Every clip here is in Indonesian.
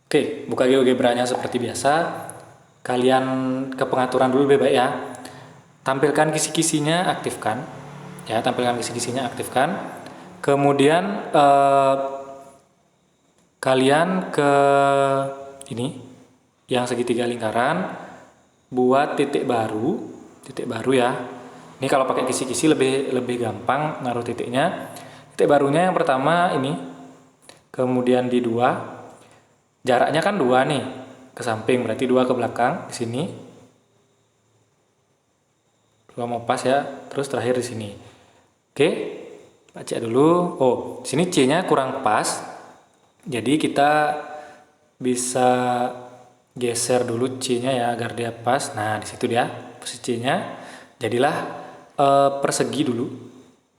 Oke, buka GeoGebra-nya seperti biasa. Kalian ke pengaturan dulu lebih baik ya. Tampilkan kisi-kisinya, aktifkan. Ya, tampilkan kisi-kisinya, aktifkan. Kemudian kalian ke ini, yang segitiga lingkaran, buat titik baru ya. Ini kalau pakai kisi-kisi lebih gampang naruh titiknya. Titik barunya yang pertama ini, kemudian di dua. Jaraknya kan 2 nih ke samping, berarti 2 ke belakang di sini. 2 mau pas ya, terus terakhir di sini. Oke, baca dulu. Oh, sini C-nya kurang pas. Jadi kita bisa geser dulu C-nya ya agar dia pas. Nah, di situ dia posisi C-nya. Jadilah persegi dulu.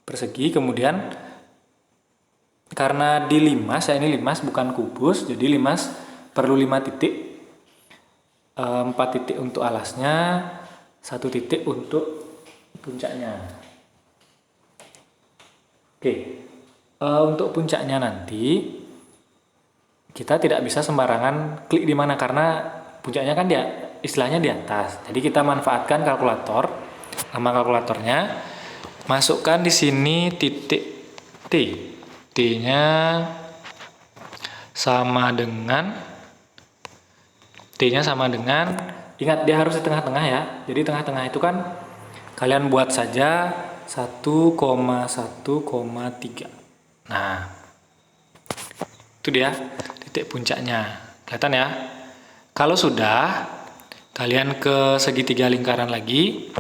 Persegi, kemudian karena di limas ya, ini limas bukan kubus, jadi limas perlu 5 titik, 4 titik untuk alasnya, 1 titik untuk puncaknya. Oke, untuk puncaknya nanti kita tidak bisa sembarangan klik di mana, karena puncaknya kan dia istilahnya di atas. Jadi kita manfaatkan kalkulator, nama kalkulatornya, masukkan di sini titik T. T-nya sama dengan ingat dia harus di tengah-tengah ya. Jadi tengah-tengah itu kan kalian buat saja 1,1,3. Nah, itu dia titik puncaknya. Kelihatan ya? Kalau sudah, kalian ke segitiga lingkaran lagi,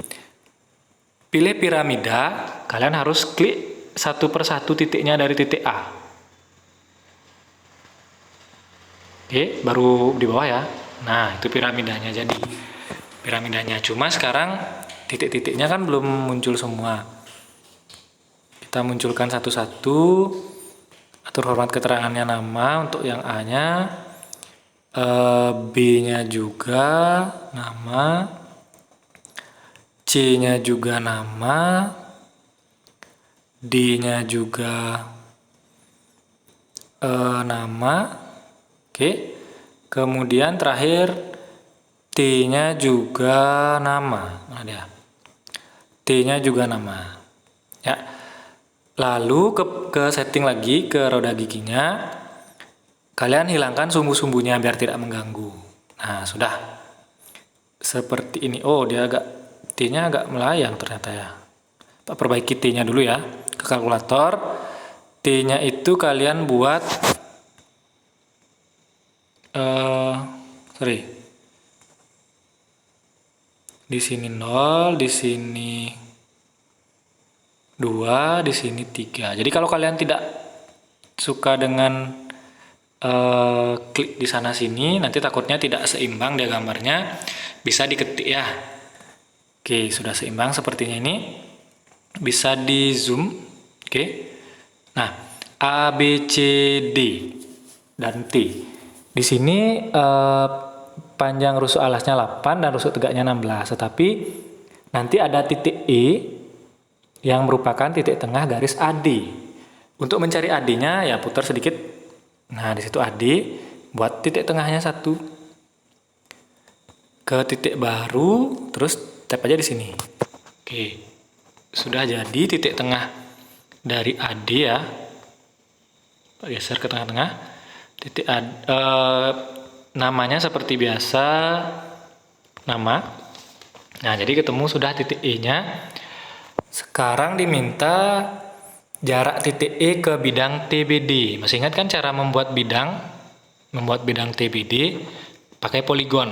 pilih piramida, kalian harus klik satu persatu titiknya dari titik A. Oke, baru di bawah ya. Nah, itu piramidanya jadi. Piramidanya. Cuma sekarang titik-titiknya kan belum muncul semua. Kita munculkan satu-satu. Atur format keterangannya nama untuk yang A-nya. B-nya juga nama. C-nya juga nama. D-nya juga nama. Oke. Kemudian terakhir T-nya juga nama. Nah, dia. T-nya juga nama. Ya. Lalu ke setting lagi ke roda giginya. Kalian hilangkan sumbu-sumbunya biar tidak mengganggu. Nah, sudah. Seperti ini. Oh, dia T-nya agak melayang ternyata ya. Kita perbaiki T-nya dulu ya. Ke kalkulator, T-nya itu kalian buat di sini 0, di sini 2, di sini 3. Jadi kalau kalian tidak suka dengan klik di sana sini, nanti takutnya tidak seimbang dia gambarnya, bisa diketik ya. Oke, sudah seimbang sepertinya ini. Bisa di zoom. Oke. Nah, A, B, C, D dan T. Di sini panjang rusuk alasnya 8 dan rusuk tegaknya 16. Tetapi nanti ada titik E yang merupakan titik tengah garis AD. Untuk mencari AD-nya ya putar sedikit. Nah, di situ AD, buat titik tengahnya 1. Ke titik baru, terus tap aja di sini. Oke. Sudah jadi titik tengah dari AD ya. Geser ke tengah-tengah. Titik namanya seperti biasa, nama. Nah, jadi ketemu sudah titik E-nya. Sekarang diminta jarak titik E ke bidang TBD. Masih ingat kan cara membuat bidang TBD pakai poligon.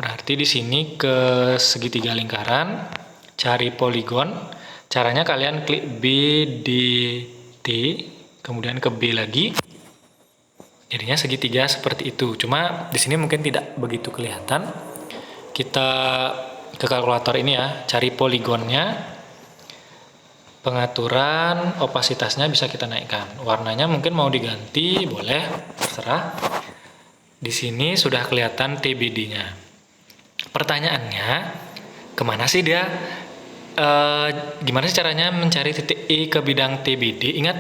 Berarti di sini ke segitiga lingkaran, cari poligon. Caranya kalian klik B di D, kemudian ke B lagi. Jadinya segitiga seperti itu. Cuma di sini mungkin tidak begitu kelihatan. Kita ke kalkulator ini ya, cari poligonnya. Pengaturan opasitasnya bisa kita naikkan. Warnanya mungkin mau diganti, boleh, terserah. Di sini sudah kelihatan TBD-nya. Pertanyaannya, kemana sih dia? Gimana sih caranya mencari titik E ke bidang TBD? Ingat,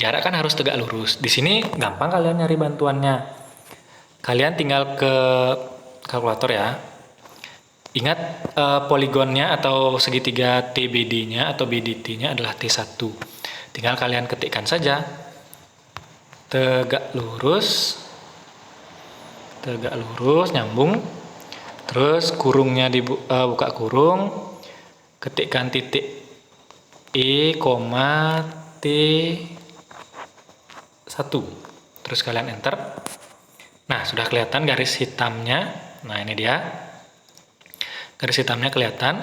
jarak kan harus tegak lurus. Di sini gampang kalian nyari bantuannya. Kalian tinggal ke kalkulator ya. Ingat poligonnya atau segitiga TBD-nya atau BDT-nya adalah T1. Tinggal kalian ketikkan saja. Tegak lurus, nyambung. Terus kurungnya buka kurung, ketikkan titik E, T1. Terus kalian enter. Nah, sudah kelihatan garis hitamnya. Nah, ini dia. Garis hitamnya kelihatan.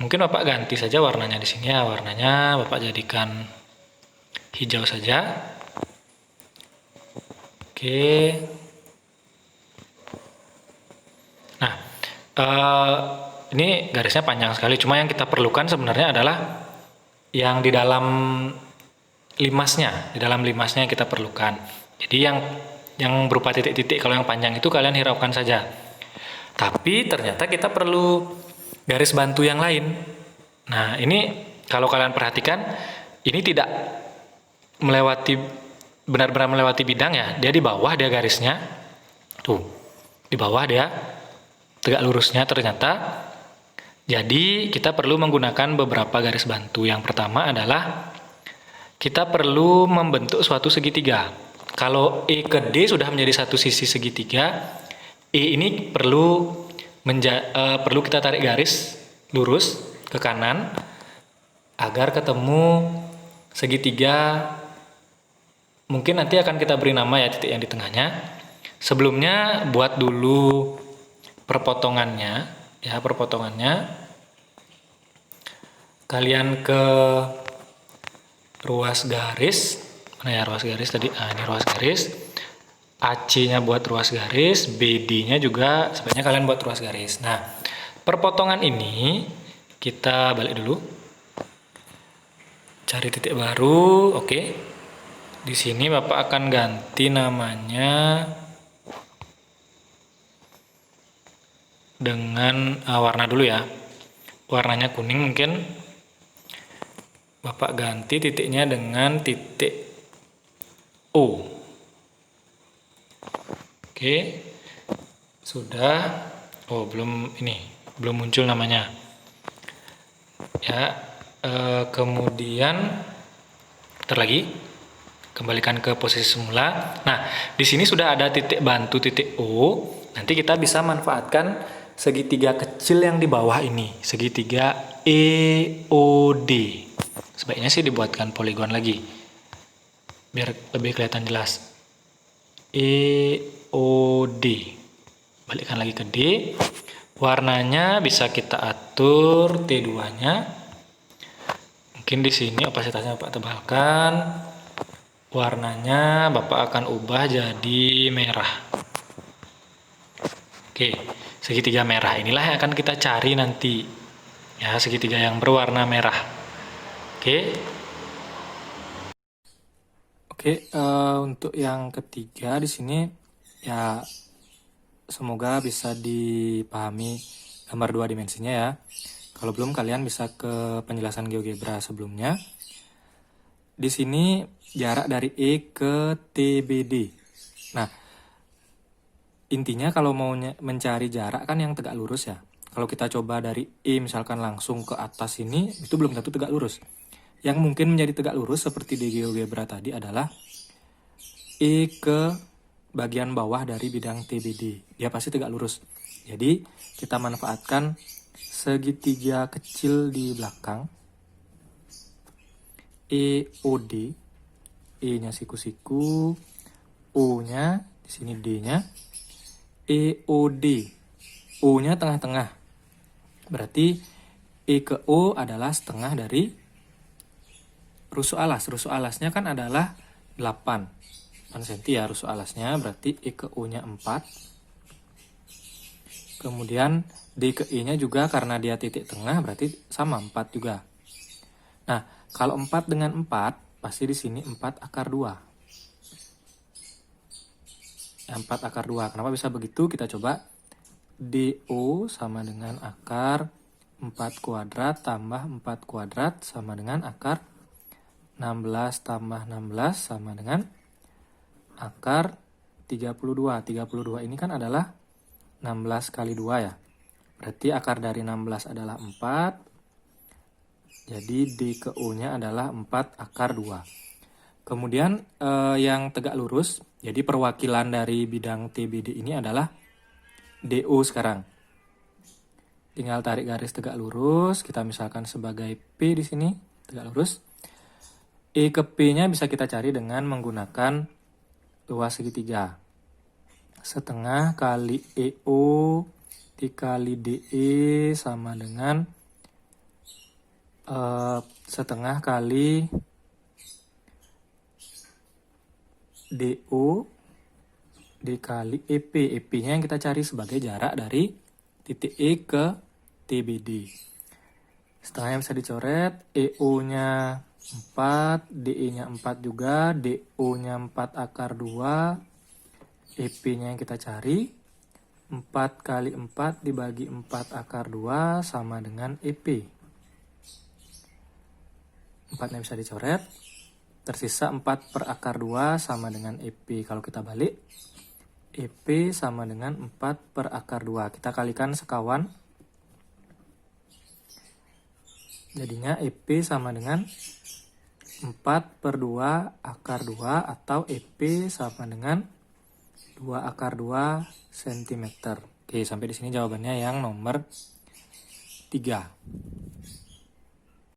Mungkin Bapak ganti saja warnanya di sini ya. Warnanya Bapak jadikan hijau saja. Oke. Nah, ini garisnya panjang sekali. Cuma yang kita perlukan sebenarnya adalah yang di dalam limasnya. Di dalam limasnya yang kita perlukan. Jadi yang berupa titik-titik, kalau yang panjang itu kalian hiraukan saja. Tapi ternyata kita perlu garis bantu yang lain. Nah, ini kalau kalian perhatikan, ini tidak benar-benar melewati bidang ya. Dia di bawah dia garisnya. Tuh, di bawah dia tegak lurusnya ternyata. Jadi kita perlu menggunakan beberapa garis bantu. Yang pertama adalah kita perlu membentuk suatu segitiga. Kalau E ke D sudah menjadi satu sisi segitiga, E ini perlu kita tarik garis lurus ke kanan agar ketemu segitiga. Mungkin nanti akan kita beri nama ya titik yang di tengahnya. Sebelumnya buat dulu perpotongannya ya, kalian ke ruas garis. Mana ya ruas garis tadi? Ini ruas garis. AC-nya buat ruas garis, BD-nya juga sebaiknya kalian buat ruas garis. Nah, perpotongan ini kita balik dulu. Cari titik baru, oke. Di sini Bapak akan ganti namanya dengan warna dulu ya. Warnanya kuning mungkin. Bapak ganti titiknya dengan titik O. Oke, sudah. Oh, belum muncul namanya. Ya, kemudian lagi kembalikan ke posisi semula. Nah, di sini sudah ada titik bantu titik O. Nanti kita bisa manfaatkan segitiga kecil yang di bawah ini, segitiga EOD. Sebaiknya sih dibuatkan poligon lagi, biar lebih kelihatan jelas. EOD. Balikkan lagi ke D. Warnanya bisa kita atur T2-nya. Mungkin di sini opasitasnya Bapak tebalkan. Warnanya Bapak akan ubah jadi merah. Oke, segitiga merah inilah yang akan kita cari nanti. Ya, segitiga yang berwarna merah. Oke. Oke, untuk yang ketiga di sini ya semoga bisa dipahami gambar dua dimensinya ya. Kalau belum kalian bisa ke penjelasan GeoGebra sebelumnya. Di sini jarak dari E ke TBD. Nah, intinya kalau mau mencari jarak kan yang tegak lurus ya. Kalau kita coba dari E misalkan langsung ke atas ini, itu belum tentu tegak lurus. Yang mungkin menjadi tegak lurus seperti di GeoGebra tadi adalah E ke bagian bawah dari bidang TBD. Dia pasti tegak lurus. Jadi kita manfaatkan segitiga kecil di belakang. EOD. E-nya siku-siku, O-nya di sini D-nya. EOD. O-nya tengah-tengah. Berarti E ke O adalah setengah dari rusuk alas. Rusuk alasnya kan adalah 8 cm ya rusuk alasnya. Berarti E ke O-nya 4. Kemudian D ke E-nya juga karena dia titik tengah berarti sama 4 juga. Nah, kalau 4 dengan 4 pasti di sini 4 akar 2. 4 akar 2. Kenapa bisa begitu? Kita coba. DO sama dengan akar 4 kuadrat tambah 4 kuadrat sama dengan akar 16 tambah 16 sama dengan akar 32. 32 ini kan adalah 16 kali 2 ya. Berarti akar dari 16 adalah 4. Jadi D ke U-nya adalah 4 akar 2. Kemudian yang tegak lurus, jadi perwakilan dari bidang TBD ini adalah DO sekarang. Tinggal tarik garis tegak lurus, kita misalkan sebagai P di sini, tegak lurus. E ke P-nya bisa kita cari dengan menggunakan luas segitiga. Setengah kali EO dikali DE sama dengan setengah kali DO dikali EP. EP-nya yang kita cari sebagai jarak dari titik E ke TBD. Setengahnya bisa dicoret, EO-nya 4, DE-nya 4 juga, DO-nya 4 akar 2, EP-nya yang kita cari, 4 kali 4 dibagi 4 akar 2 sama dengan EP. 4-nya bisa dicoret, tersisa 4 per akar 2 sama dengan EP. Kalau kita balik, EP sama dengan 4 per akar 2. Kita kalikan sekawan. Jadinya EP sama dengan 4 per 2 akar 2 atau EP sama dengan 2 akar 2 cm. Oke, sampai di sini jawabannya yang nomor 3.